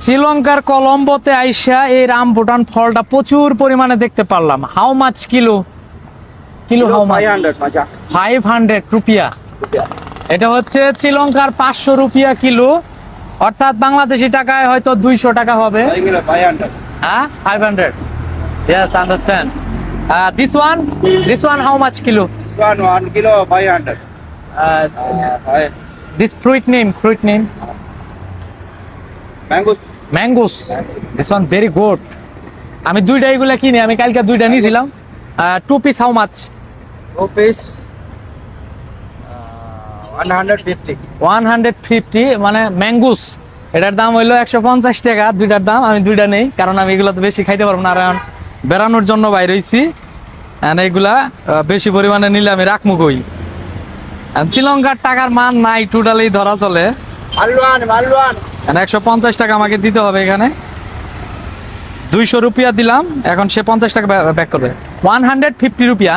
শ্রীলঙ্কার কলম্বোতে আইসা এই রামবুটান ফলটা প্রচুর পরিমাণে দেখতে পারলাম। How much kilo? Kilo how much? 500 রুপিয়া। এটা হচ্ছে শ্রীলঙ্কার 500 রুপিয়া কিলো, অর্থাৎ বাংলাদেশি টাকায় হয়তো 200 টাকা হবে। হ্যাঁ, 500। Yes, understand. This one how much kilo? 1 kilo 500. This fruit name? Mangoes. This one very good. আমি দুইটা এগুলা কিনি, আমি কালকে দুইটা নিয়েছিলাম। 2 piece how much? 2 piece 150. 150 মানে ম্যাঙ্গুস। এটার দাম হইলো 150 টাকা দুইটার দাম। আমি দুইটা নেই, কারণ আমি এগুলো তো বেশি খাইতে পারবো না, আর এখন বেড়ানোর জন্য বাইরে হইছি। এগুলা বেশি পরিমাণে নিলে আমি রাখমু কই। শ্রীলঙ্কার টাকার মান নাই টোটালি ধরা চলে। মালওয়ান 150 টাকা আমাকে দিতে হবে এখানে। 200 রুপিয়া দিলাম, এখন সে 50 টাকা ব্যাক করবে। 150 রুপিয়া।